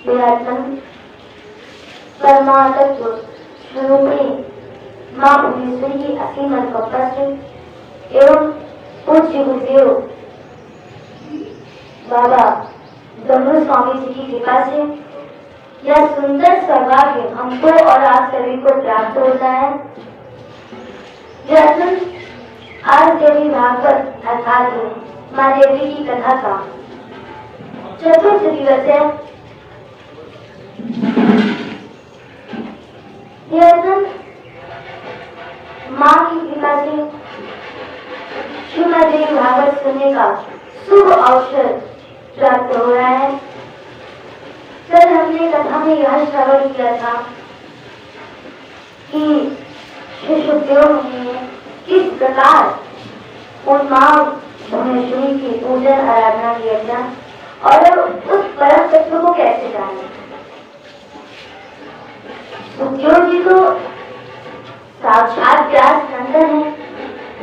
विराजमान परमात्म स्वरूपिणी माँ भुवनेश्वरी की असीम अनुकंपा से एवं पूज्य गुरुदेव बाबा डमरू स्वामी जी की कृपा से यह सुंदर सौभाग्य हमको और आप सभी को प्राप्त होता है। आज देवी भागवत अर्थात माँ देवी की कथा का चतुर्थ दिवस है। माँ की कृपा से श्रीमद् देवी भागवत सुनने का शुभ अवसर प्राप्त हो रहा है। कल हमने कथा में यह श्रवण किया था कि श्री सुखदेव मुनि ने किस प्रकार उन माँ भुवनेश्वरी की पूजन आराधना किया था और उस परम तत्व को कैसे जाना। सुखदेव जी तो साक्षात व्यास नंदन है,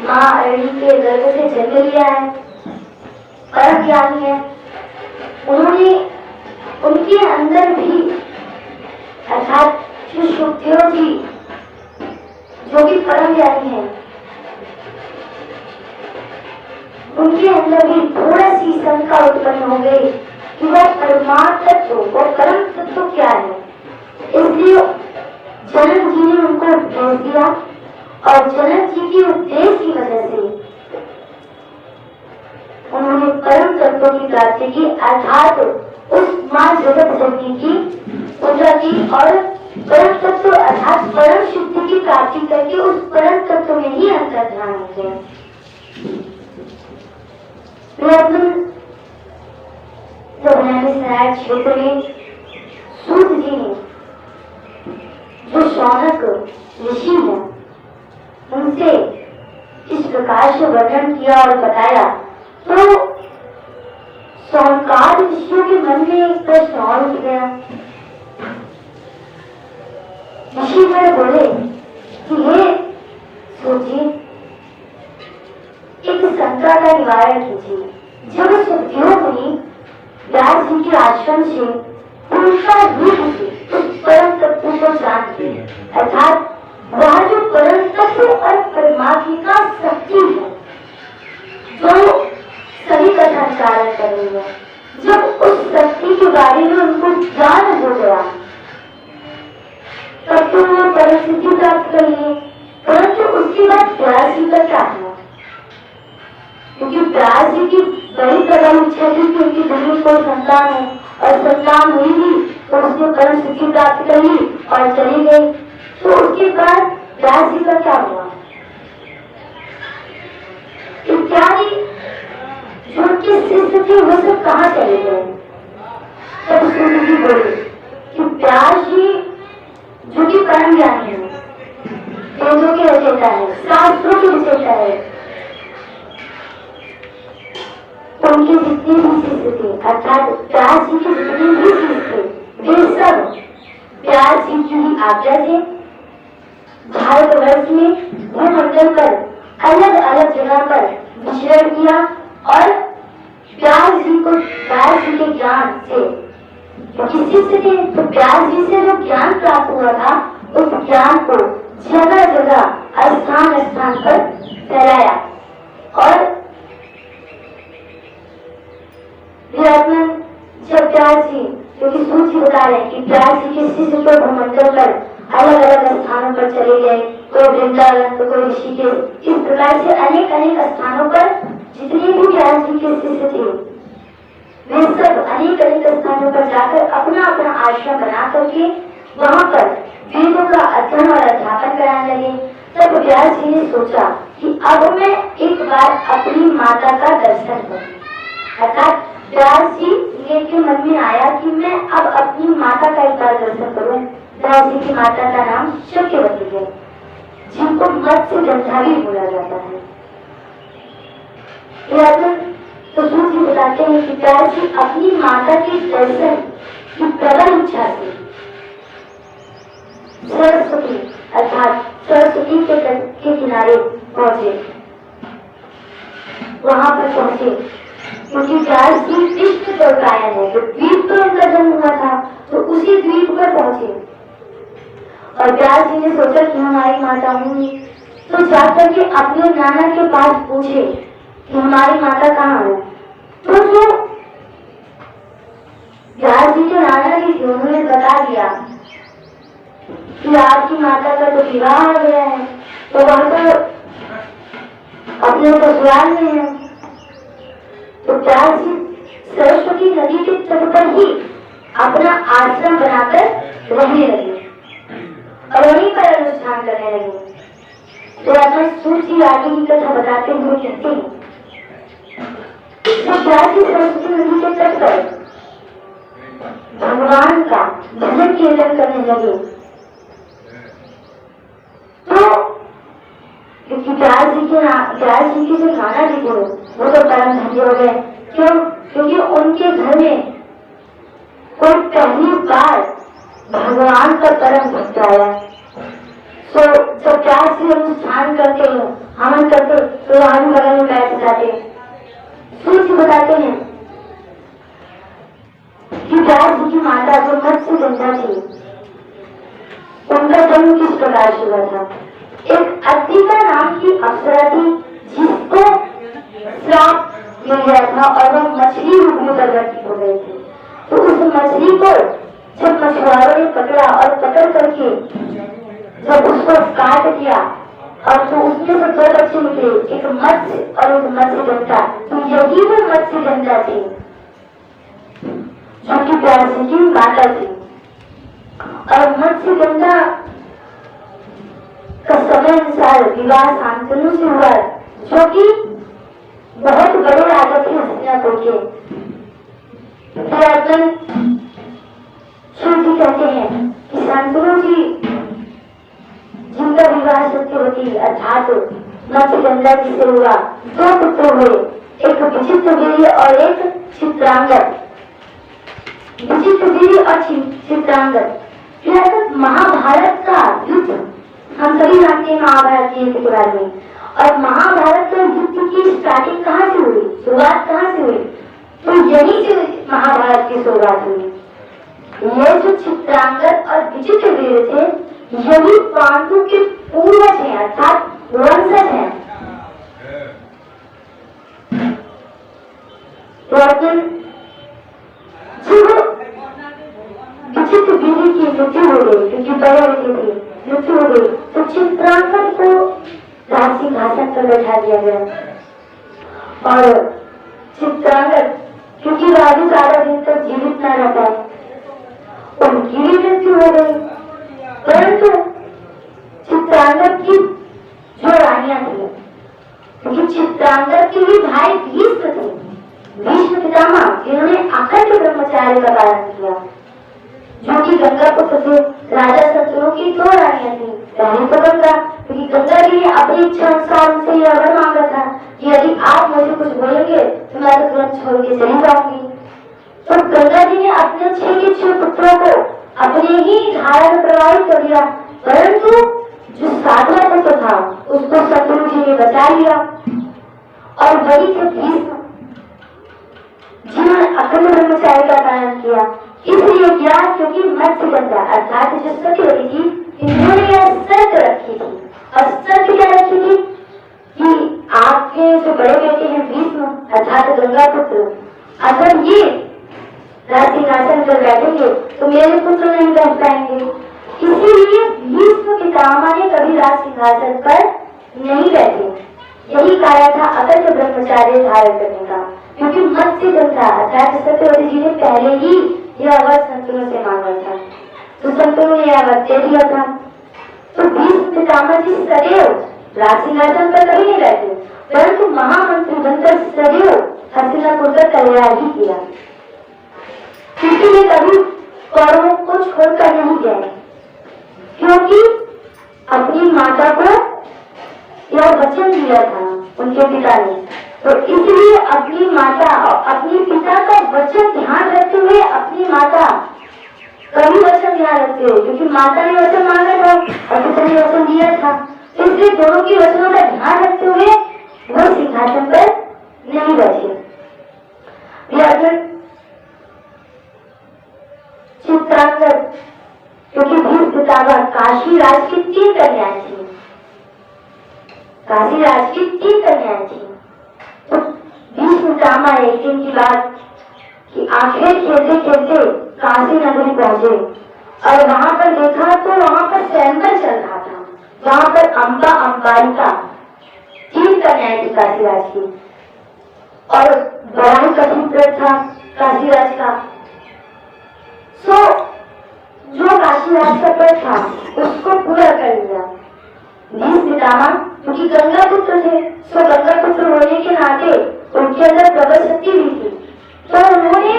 माँ अरणी के गर्भ से जन्म लिया है, परम ज्ञानी है। उन्होंने उनके अंदर भी अर्थात श्री सुखदेव जी जो कि परम ज्ञानी है, उनके अंदर भी थोड़ा सी शंका उत्पन्न हो गई कि वह परमात्म तत्व, वह परम तत्व क्या है। इसलिए जनक जी ने उनको भेज दिया और जनक जी के उपदेश की वजह से उन्होंने परम तत्व की प्राप्ति की अर्थात उस माँ जगत जननी की पूजा की और परम तत्व अर्थात परम शुद्धि की प्राप्ति करके उस परम तत्व में ही अंतर्ध्यान हो गए। क्षेत्र में सूत जी ने जो शौनक ऋषि है उनसे इस प्रकार से वर्णन किया और बताया तो शौनकाद ऋषियों के मन में एक प्रश्न और उठ गया। ऋषि में बोले कि हे सोचिए, एक शंका का निवारण कीजिए। जब सुखदेव मुनि व्यास जी के आश्रम से उनका रूप से उस परम तत्व को जानते अर्थात वह जो परम तत्व और परमात्मा का शक्ति है जो सभी कथा कारण कर रही है, जब उस शक्ति के बारे में उनको ज्ञान हो गया तब तो वो परिस्थिति प्राप्त कर लिए। परंतु उसके बाद व्यास जी का क्या हुआ, क्योंकि व्यास जी की बड़ी प्रबल इच्छा थी कि उनकी घर में कोई संतान है और संतान हुई भी तो उसने परम सिद्धि प्राप्त कर ली और चली गई। तो उसके बाद व्यास जी का क्या हुआ इत्यादि जो उनके शिष्य थे वो सब कहाँ चले गए। तब सूत जी बोले कि व्यास जी जो कि परम ज्ञानी है, वेदों के रचयिता है, शास्त्रों के रचयिता है, उनके जितने भी शिष्य थे अर्थात व्यास जी के जितने भी शिष्य थे वे सब व्यास जी की ही आज्ञा से भारतवर्ष में भूमंडल पर अलग अलग जगह पर विचरण किया और व्यास जी के ज्ञान से क्योंकि शिष्य थे तो व्यास जी से जो ज्ञान प्राप्त हुआ था उस ज्ञान को जगह जगह स्थान स्थान पर फैलाया। और जब व्यास जी क्योंकि सूची बता रहे हैं कि व्यास जी के शिष्य को भूमंडल पर अलग अलग स्थानों पर चले गए, कोई वृंदावन तो कोई ऋषिकेश, इस प्रकार से अनेक अनेक स्थानों पर जितने भी व्यास जी के शिष्य थे वे सब अनेक अनेक स्थानों पर जाकर अपना अपना आश्रम बना करके वहाँ पर वेदों का अध्ययन और अध्यापन कराने लगे। तब व्यास जी ने सोचा कि अब मैं एक बार अपनी माता का दर्शन करूं। अर्थात व्यास जी के मन में आया कि मैं अब अपनी माता का एक बार दर्शन करूं। व्यास जी की माता का नाम शक्यवती है, जिनको मत्स्य गंधा भी बोला जाता है। तो सूत जी बताते हैं कि व्यास जी अपनी माता के दर्शन की प्रबल इच्छा से सरस्वती अर्थात सरस्वती के तट के किनारे पहुंचे। वहां पर पहुंचे क्योंकि व्यास जी विश्व पर कायम है, तो द्वीप पर उनका जन्म हुआ था तो उसी द्वीप पर पहुंचे और व्यास जी ने सोचा कि हमारी माता होंगी, तो जाकर के अपने नाना के पास पूछे कि हमारी माता कहाँ है। तो जो व्यास जी के नाना जी थे उन्होंने बता दिया कि आपकी माता का तो विवाह हो गया है, तो वह तो अपने ससुराल में है। तो व्यास जी सरस्वती नदी के तट पर ही अपना आश्रम बनाकर रहने लगे और वहीं पर अनुष्ठान करने लगे। तो अपना सूची आगे की कथा बताते हुए कहते हैं, तो व्यास जी सरस्वती नदी के तट पर भगवान का भजन कीर्तन करने लगे। तो क्योंकि व्यास जी के जो नाना जी थे वो तो परम धन्य हो गए। क्यों? क्योंकि उनके घर में कोई पहली बार भगवान का परम भक्त आया। तो जब व्यास जी अनुष्ठान करते हैं, हवन करते, तो हम बगल में बैठ जाते। सूर्य बताते हैं कि व्यास जी की माता जो मत्स्य गंगा थी, उनका जन्म किस प्रकार से हुआ था। एक अद्विका नाम की अप्सरा थी जिसको श्राप मिल गया था और वह मछली रूप में परिवर्तित हो गई थी। तो उस मछली को जब मछुआरों ने पकड़ा और पकड़ करके जब उसको काट दिया और तो उसमें से दो बच्चे निकले, एक मत्स्य और एक मत्स्य गंगा। तो यही वो मत्स्य गंगा थी जो कि व्यास जी की माता थी। और मत्स्य गंगा का समय अनुसार विवाह शांतनु से हुआ, जो कि बहुत बड़े राजा थे हस्तिनापुर के। श्री कहते हैं कि शांतनु जी जिनका विवाह सत्यवती अर्थात मत्स्य गंगा जी से हुआ, दो पुत्र हुए, एक विचित्रवीर्य और एक चित्रांगद। विचित्रवीर्य और चित्रांगद महाभारत का युद्ध हम सभी जानते हैं, महाभारत के युद्ध के बारे में। और महाभारत के युद्ध की स्टार्टिंग कहाँ से हुई, शुरुआत कहाँ से हुई? तो यही से महाभारत की शुरुआत हुई। ये जो चित्रांगद और विचित्रवीर्य थे, यही पांडु के पूर्वज हैं अर्थात वंशज हैं। विचित्रवीर्य की मृत्यु हो गई क्योंकि बड़े बेटे थे, मृत्यु हो गई, तो चित्रांगद को राजसिंहासन पर बैठा दिया गया। और चित्रांगद क्योंकि राजू ज्यादा दिन तक जीवित न रह पाए, उनकी भी मृत्यु हो गई। परंतु चित्रांगद की जो रानियां थी, क्योंकि चित्रांगद के भी भाई भीष्म थे, भीष्म पितामह, जिन्होंने अखंड ब्रह्मचार्य का पालन किया, जो कि गंगा पुत्र थे। राजा शंतनु की दो रानियां थी, पहली तो गंगा, क्योंकि गंगा जी ने अपनी इच्छा अनुसार उनसे यह वर मांगा था कि यदि आप मुझे कुछ बोलेंगे तो मैं तो तुरंत छोड़ के चली जाऊंगी। तो गंगा जी ने अपने 6 पुत्रों को अपने ही धारा में प्रभावित कर दिया, परंतु जो 7वां पुत्र था उसको शंतनु जी ने बचा लिया। और वही थे भीष्म, जिन्होंने अखंड ब्रह्मचार्य का पालन किया। इसलिए क्या? क्योंकि मत्स्य गंगा अर्थात जो सत्यवती थी, इन्होंने यह शर्त रखी थी। और शर्त क्या रखी थी कि आपके जो बड़े बेटे हैं भीष्म अर्थात गंगा पुत्र, अगर ये राजसिंहासन पर बैठेंगे तो मेरे पुत्र नहीं बैठ पाएंगे। इसीलिए भीष्म पितामह ने कभी राजसिंहासन पर नहीं बैठे। यही कारण था अखंड ब्रह्मचार्य धारण करने का, क्योंकि मत्स्य गंगा अर्थात सत्यवती जी ने पहले ही यह वर शंतनु से मांगा था, तो शंतनु ने यह वर दे दिया था। तो भीष्म पितामह जी सदैव राजसिंहासन पर कभी नहीं बैठे, परंतु महामंत्री बनकर सदैव हस्तिनापुर का कल्याण ही किया, क्योंकि वे कभी कौरवों को छोड़कर नहीं गए, क्योंकि अपनी माता को यह वचन दिया था उनके पिता ने। तो इसलिए अपनी माता और अपने पिता का वचन ध्यान रखते हुए अपनी माता कभी वचन ध्यान रखते हुए, क्योंकि माता ने वचन मांगा था और पिता ने वचन दिया था, तो इसलिए दोनों की वचनों का ध्यान रखते हुए वो सिंहासन पर नहीं बैठे। चित्रा काशी राज की 3 कन्याएं थी। काशी राज की 3 कन्याएं थी। तो भीष्म पितामह एक दिन की बात कि आखिर खेलते खेलते काशी नगरी पहुंचे और वहां पर देखा तो वहां पर स्वयंवर चल रहा था। वहां पर अम्बा अंबालिका 3 कन्याएं थी काशी राज की और बड़ा ही कठिन व्रत था काशी राज का। सो जो काशी राज का व्रत था उसको पूरा कर लिया भीष्म पितामह, क्योंकि गंगा पुत्र थे। सो गंगा पुत्र होने के नाते उनके अंदर प्रबल शक्ति भी थी। तो उन्होंने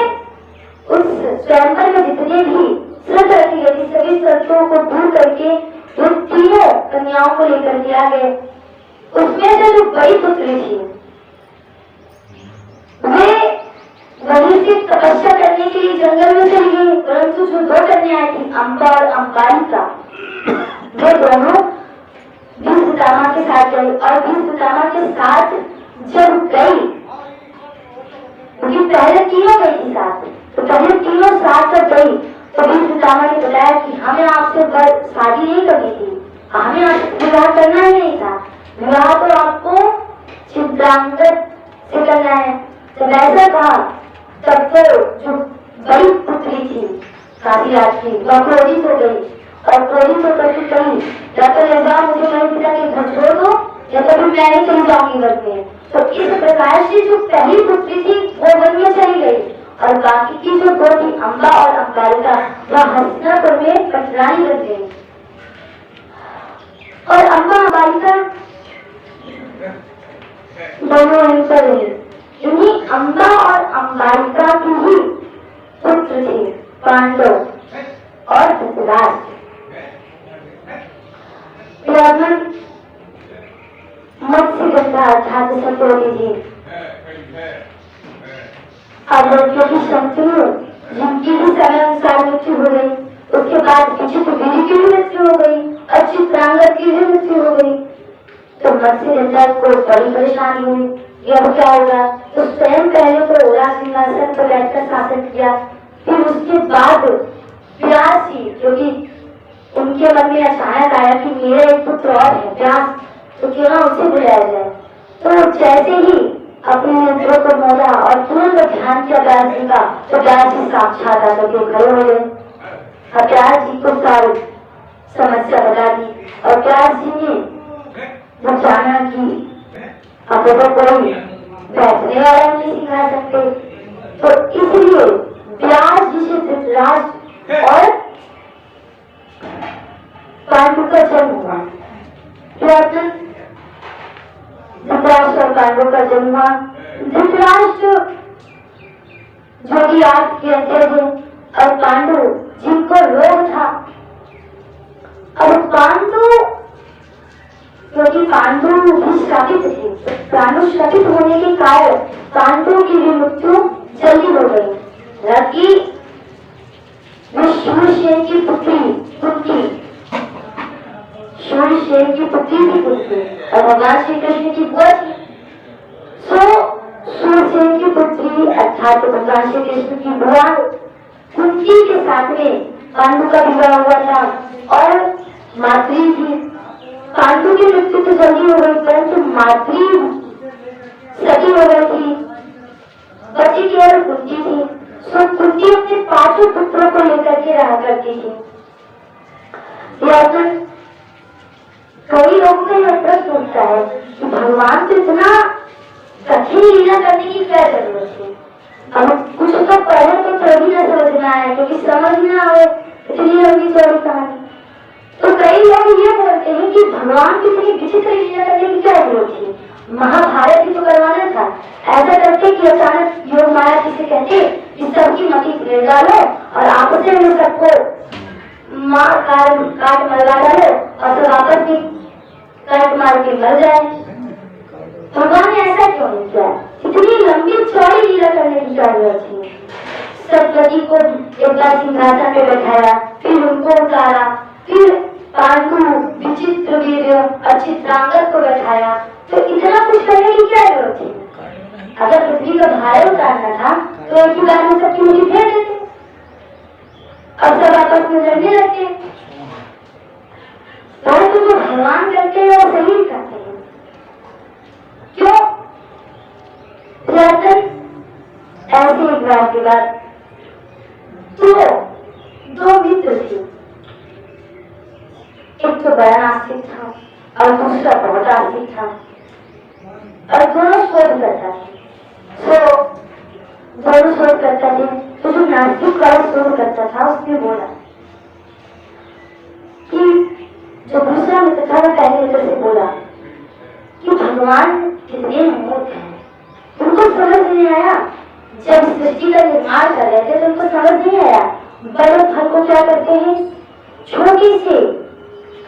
उस स्वयंवर में जितने भी शर्त रखी गई थी सभी शर्तों को दूर करके जो 3 कन्याओं को लेकर के आ गए। उसमें से जो बड़ी पुत्री थी वे वहीं से तपस्या करने के लिए जंगल में चली गई, परंतु जो 2 कन्याएं थी अम्बा और अंबालिका वे दोनों भीष्म पितामह के साथ गई। और भीष्म पितामह के साथ जब गई, क्योंकि पहले तीनों गई थी साथ, तो पहले तीनों साथ जब गई तो भीष्म पितामह ने बताया कि हमें आपसे शादी नहीं करनी थी, हमें आपसे विवाह करना ही नहीं था, विवाह तो आपको चित्रांगद से करना है। जब ऐसा कहा तब तो जो बड़ी पुत्री थी काशी राज की वह क्रोधित हो गई और क्रोधित होकर के कही या तो एक बार मुझे मेरे पिता के घर छोड़ दो या तो फिर मैं नहीं चली जाऊंगी वन में। तो इस प्रकार से जो पहली पुत्री थी वो वन में चली गई और बाकी की जो 2 थी अम्बा और अंबालिका वह हस्तिनापुर में पटरानी बन गई। और अम्बा अंबालिका दोनों वहीं पर रही। इन्हीं अम्बा और अंबालिका की ही पुत्र थे पांडव और धृतराष्ट्र। मत्स्यगंधा अर्थात सतोली जी अब क्योंकि शंतनु जिनकी भी समय अनुसार मृत्यु हो गई, उसके बाद विचित्र गिरी की भी मृत्यु हो गई और चित्रांगद की भी मृत्यु हो गई। तो मत्स्यगंधा को बड़ी परेशानी हुई, यह क्या होगा। तो स्वयं पहले तो राज सिंहासन पर बैठकर शासन किया, फिर उसके बाद व्यास जी, क्योंकि उनके मन में अचानक आया कि मेरा एक पुत्र और है व्यास, तो क्यों ना उसे बुलाया जाए। तो जैसे ही अपने नेत्रों को मोड़ा और तुरंत ध्यान किया व्यास जी का, तो व्यास जी साक्षात आकर के खड़े हो गए। अब व्यास जी को सारी समस्या बता दी और व्यास जी ने वो जाना कि अब तो कोई बैठने वाला नहीं सिखा सकते, तो इसलिए व्यास जी से धृतराष्ट्र और पांडु का जन्म हुआ। धृतराष्ट्र और पांडु का जन्म हुआ। धृतराष्ट्र जो कि आप कहते थे और पांडु जिनको रोग था। अब पांडु क्योंकि पांडु भी श्रापित थे, पांडु श्रापित होने के कारण पांडु की भी मृत्यु जल्दी हो गई। रति शूरसेन की पुत्री कुंती, शूरसेन की पुत्री थी कुंती और भगवान श्री कृष्ण की बुआ थी। सो शूरसेन की पुत्री अर्थात भगवान श्री कृष्ण की बुआ कुंती के साथ में पांडु का विवाह हुआ था और माद्री थी। पांडु की मृत्यु तो जल्दी हो गई, परंतु माद्री सती हो गई थी, बची केवल कुंती थी। सो कुंती अपने 5 पुत्रों को लेकर के रहा करती थी। कई लोगों का यह प्रश्न उठता है कि भगवान को इतना कठिन लीला करने की क्या जरूरत है। अब कुछ तो पहले तो तभी न समझ में आया, क्योंकि समझ में आए इतनी लंबी चौड़ी कहानी। तो कई लोग ये बोलते हैं कि भगवान की इतनी विचित्र लीला करने की क्या जरूरत थी, महाभारत ही तो करवाना था। ऐसा करके कि अचानक योग माया जिसे कहते कि सबकी मति फेर डालो और आपस में सबको मार काट मरवा डालो और सब आपस में काट मार के मर जाए। भगवान ने ऐसा क्यों नहीं किया, इतनी लंबी चौड़ी लीला करने की क्या जरूरत थी। सतपति को एक बार सिंहासन में बैठाया, फिर उनको उतारा, फिर पांडु विचित्र वीर और चित्रांगद को बैठाया, तो इतना कुछ करने की क्या जरूरत थी। अगर पृथ्वी का भार उतारना था तो एक ही बार में सबकी मुट्ठी फेर देते और सब आपस में लड़ने लगते। विवाह के बाद दो मित्र थे। एक तो बड़ा नास्तिक था और दूसरा बहुत आस्तिक था और दोनों शोध करता था। दोनों शोध करता थे। तो जो नास्तिक वाला शोध करता था उसने बोला कि जो दूसरा मित्र था वो पहले मित्र से बोला कि भगवान कितने मूर्ख हैं। उनको समझ नहीं आया, जब सृष्टि का निर्माण कर रहे थे तो उनको समझ नहीं आया बड़े फल को क्या करते हैं, छोटी से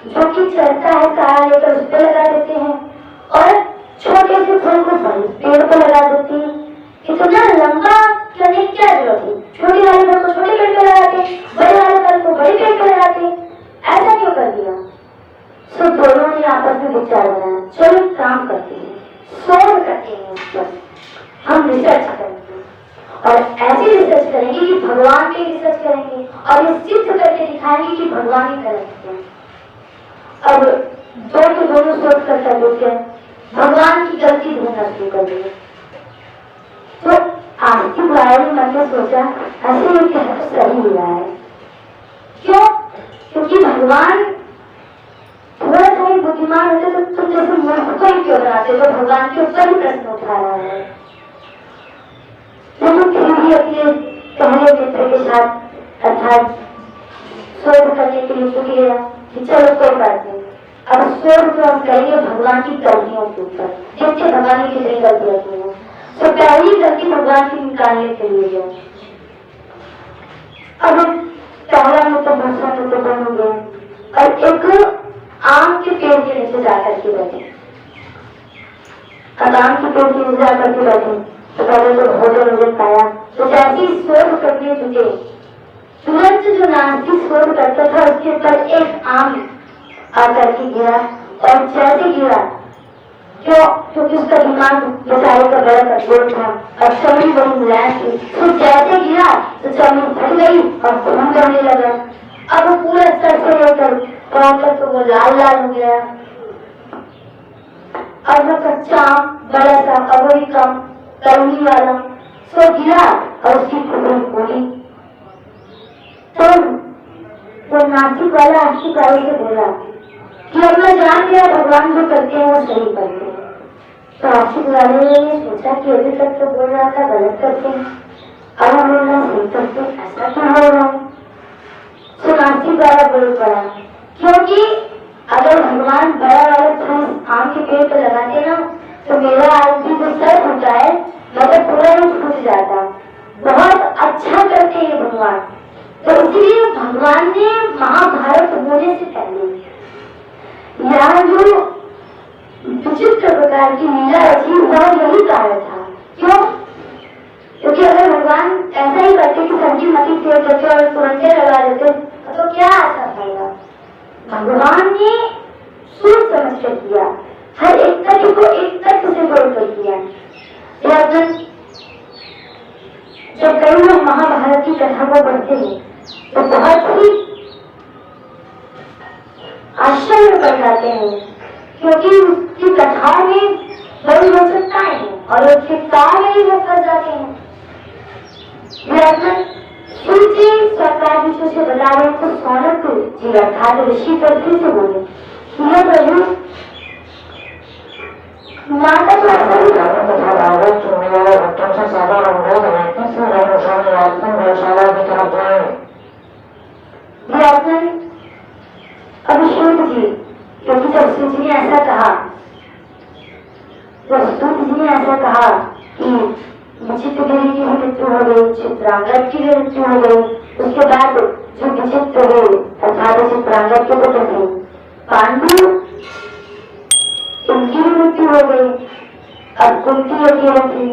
जो कि चलता है सारा लेकर उस पर लगा देते हैं और छोटे से फल को बड़े पेड़ पर लगा देते हैं। इतना लंबा करने की क्या जरूरत है, छोटे वाले फल को छोटे पेड़ पर लगाते, बड़े वाले फल को बड़े पेड़ पर लगाते, ऐसा क्यों कर दिया। सो दोनों ने आपस में विचार बनाया, चलो एक काम करते हैं, शोध करते हैं उस पर, हम रिसर्च करेंगे और ऐसी रिसर्च करेंगे कि भगवान पे रिसर्च करेंगे और ये सिद्ध करके दिखाएंगे कि भगवान ही कर सकते हैं। अब दोनों शोध करता देते भगवान की गलती ढूंढना शुरू कर दिए। तो आस्तिक वाले ने मन में सोचा ऐसे ये कहना तो सही हो रहा है। क्यों? क्योंकि भगवान थोड़ा सा ही बुद्धिमान होते तो तुम जैसे मूर्ख को ही क्यों बनाते, तो भगवान के ऊपर ही प्रश्न उठा रहा है। लेकिन फिर भी अपने पहले मित्र के साथ अर्थात शोध करने के लिए छुट गया कि चलो कोई बात नहीं, अब शोध तो हम करेंगे भगवान की गलतियों के ऊपर, देखते भगवान की कितनी गलतियां की हैं। तो पहली गलती भगवान की निकालने के लिए गए। अब पहला मित्र दूसरा मित्र बन गए और एक आम के पेड़ के नीचे जाकर के बैठे। अब आम के पेड़ के नीचे जाकर के बैठे तो पहले तो भोजन वोजन पाया, तो जैसे ही शोध करने जुटे तुरंत जो नास्तिक शोध करता था उसके ऊपर एक आम आकर के गिरा और जैसे गिरा क्योंकि उसका दिमाग बेचारे का बड़ा कठोर था और चमड़ी बड़ी मुलायम थी, तो जैसे गिरा तो चमड़ी फट गई और खून बहने लगा। अब वो पूरा सर से लेकर पाँव तक तो वो लाल लाल हो गया। अब वो कच्चा आम बड़ा सा अब वही कम गर्मी वाला सो गिरा और उसकी खुबरी खोली। तो वो नासिक वाला आशिक वाले से बोला कि अब मैं जान गया भगवान जो करते हैं वो सही करते हैं। तो आशिक वाले ने सोचा कि अभी तक तो बोल रहा था गलत करते हैं, अब हम बोलना सही करते, ऐसा क्या हो रहा है। तो नासिक वाला बोल पड़ा क्योंकि अगर भगवान बड़ा वाला फूल आम के पेड़ पर लगाते ना तो मेरा आदमी जो सर होता है मतलब पूरा ही फूट जाता। बहुत अच्छा करते हैं भगवान। तो इसलिए भगवान ने महाभारत होने से पहले यहाँ जो विचित्र प्रकार की लीला रची वह यही कारण था। क्यों? क्योंकि अगर भगवान ऐसा ही करते कि सब्जी मती सेव करते और तुरंते लगा देते तो क्या आता था। भगवान ने सोच समझ कर किया, हर एक तथ्य को एक तथ्य से जोड़कर किया। जब कई लोग महाभारत की कथा को पढ़ते हैं तो बहुत ही आश्चर्य पड़ जाते हैं क्योंकि उसकी कथा में बड़ी रोचकताएं हैं और उसके तार में भी वो फंस जाते हैं। सूची सरकार विषय से बता रहे तो सौनक जी अर्थात ऋषि पर फिर से बोले प्रभु माता भक्तों से ज्यादा अनुरोध है अभिषेक जी, क्योंकि जब सूची ने ऐसा कहा कि विचित्रगिरी की भी मृत्यु हो गई, चित्रांगद की भी मृत्यु हो गई, उसके बाद जो विचित्र है अर्थात चित्रांगद के पुत्र थे पांडु उनकी भी मृत्यु हो गई। अब कुंती अकेले थी